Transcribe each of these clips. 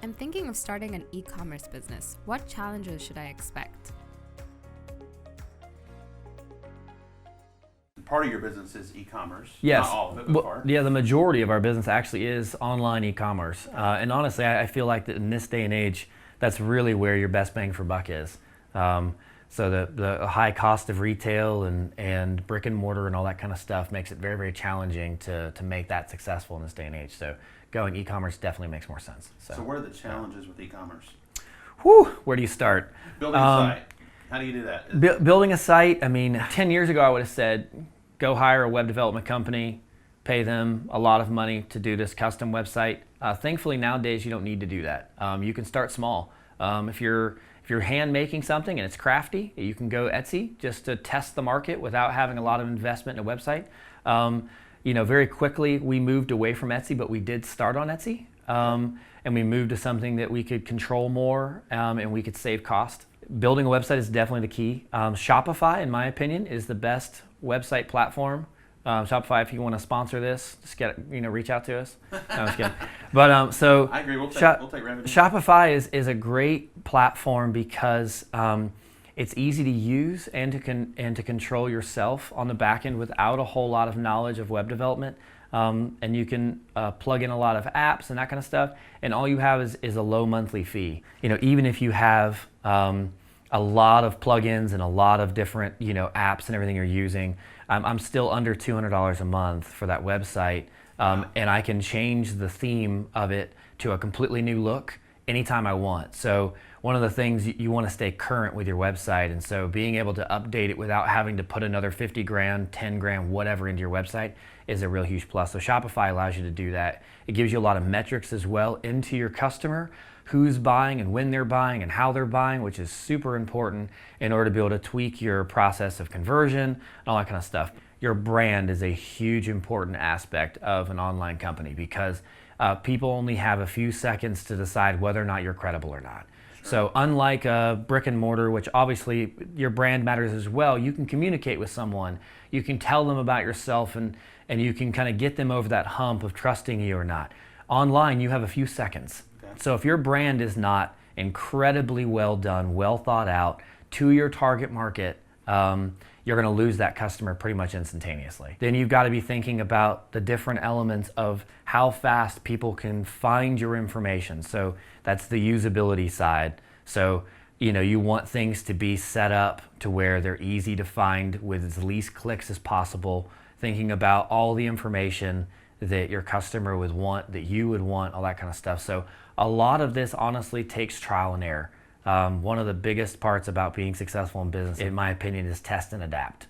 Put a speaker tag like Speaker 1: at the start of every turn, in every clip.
Speaker 1: I'm thinking of starting an e-commerce business. What challenges should I expect?
Speaker 2: Part of your business is e-commerce.
Speaker 3: Yes.
Speaker 2: Not all of it, but part.
Speaker 3: Yeah, the majority of our business actually is online e-commerce. And honestly, I feel like that in this day and age, that's really where your best bang for buck is. So the high cost of retail and brick and mortar and all that kind of stuff makes it very, very challenging to make that successful in this day and age. So going e-commerce definitely makes more sense.
Speaker 2: So what are the challenges with e-commerce?
Speaker 3: Where do you start?
Speaker 2: Building a site. How do you do that?
Speaker 3: Building a site, I mean, 10 years ago I would have said, go hire a web development company, pay them a lot of money to do this custom website. Thankfully nowadays you don't need to do that. You can start small. If you're hand making something and it's crafty, you can go Etsy just to test the market without having a lot of investment in a website. Very quickly we moved away from Etsy, but we did start on Etsy. And we moved to something that we could control more and we could save cost. Building a website is definitely the key. Shopify, in my opinion, is the best website platform. Shopify, if you want to sponsor this, just reach out to us. No, I'm just kidding. But so
Speaker 2: I agree. We'll take revenue.
Speaker 3: Shopify is a great platform because it's easy to use and to control yourself on the back end without a whole lot of knowledge of web development. And you can plug in a lot of apps and that kind of stuff. And all you have is a low monthly fee. Even if you have a lot of plugins and a lot of different apps and everything you're using, I'm still under $200 a month for that website. And I can change the theme of it to a completely new look anytime I want. So one of the things you want to stay current with your website, and so being able to update it without having to put another 50 grand, 10 grand, whatever into your website is a real huge plus. So Shopify allows you to do that. It gives you a lot of metrics as well into your customer, who's buying and when they're buying and how they're buying, which is super important in order to be able to tweak your process of conversion and all that kind of stuff. Your brand is a huge important aspect of an online company because people only have a few seconds to decide whether or not you're credible or not. Sure. So unlike a brick and mortar, which obviously your brand matters as well, you can communicate with someone, you can tell them about yourself and you can kind of get them over that hump of trusting you or not. Online, you have a few seconds. Okay. So if your brand is not incredibly well done, well thought out to your target market, you're going to lose that customer pretty much instantaneously. Then you've got to be thinking about the different elements of how fast people can find your information. So that's the usability side. So you want things to be set up to where they're easy to find with as least clicks as possible, thinking about all the information that your customer would want, that you would want, all that kind of stuff. So a lot of this honestly takes trial and error. One of the biggest parts about being successful in business, in my opinion, is test and adapt.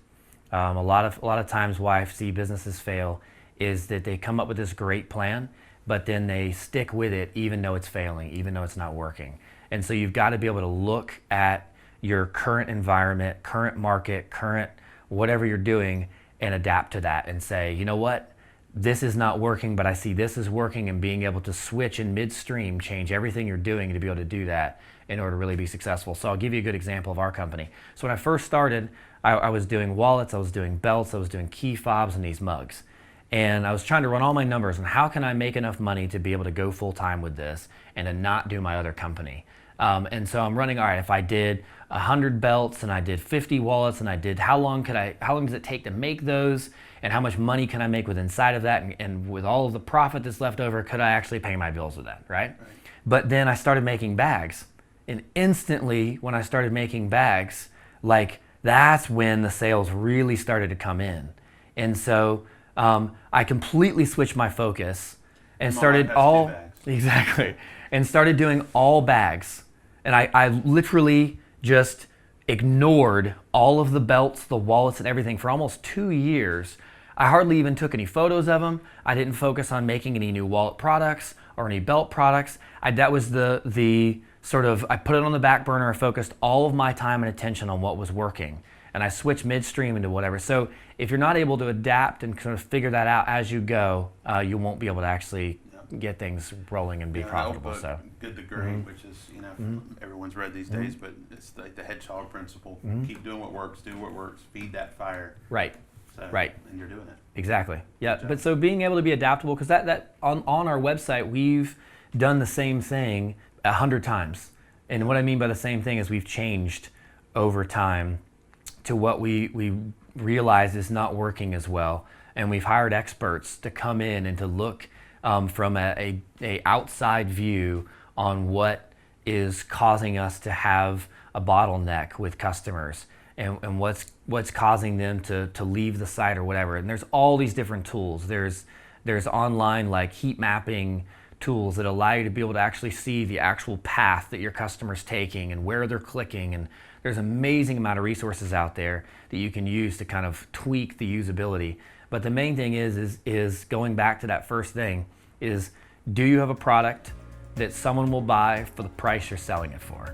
Speaker 3: A lot of times why I see businesses fail is that they come up with this great plan, but then they stick with it even though it's failing, even though it's not working. And so you've got to be able to look at your current environment, current market, current whatever you're doing and adapt to that and say, you know what? This is not working, but I see this is working, and being able to switch in midstream, change everything you're doing to be able to do that in order to really be successful. So I'll give you a good example of our company. So when I first started, I was doing wallets, I was doing belts, I was doing key fobs and these mugs. And I was trying to run all my numbers on how can I make enough money to be able to go full time with this and to not do my other company. And so I'm running, all right, if I did 100 belts and I did 50 wallets and I did, how long does it take to make those? And how much money can I make with inside of that? And with all of the profit that's left over, could I actually pay my bills with that, right? But then I started making bags. And instantly, when I started making bags, that's when the sales really started to come in. And so I completely switched my focus and started doing all bags. And I literally just ignored all of the belts, the wallets, and everything for almost 2 years. I hardly even took any photos of them. I didn't focus on making any new wallet products or any belt products. That was the sort of, I put it on the back burner. I focused all of my time and attention on what was working. And I switched midstream into whatever. So if you're not able to adapt and sort of figure that out as you go, you won't be able to actually get things rolling and be profitable. So
Speaker 2: good to great, which is everyone's read these days, but it's like the hedgehog principle. Keep doing what works, do what works, feed that fire.
Speaker 3: Right.
Speaker 2: So,
Speaker 3: right.
Speaker 2: And you're doing it.
Speaker 3: Exactly. Yeah. But so being able to be adaptable, because that on our website we've done the same thing 100 times. And what I mean by the same thing is we've changed over time to what we realize is not working as well. And we've hired experts to come in and to look from a outside view on what is causing us to have a bottleneck with customers, and what's causing them to leave the site or whatever. And there's all these different tools. There's online like heat mapping tools that allow you to be able to actually see the actual path that your customer's taking and where they're clicking. And there's an amazing amount of resources out there that you can use to kind of tweak the usability. But the main thing is going back to that first thing is, do you have a product that someone will buy for the price you're selling it for?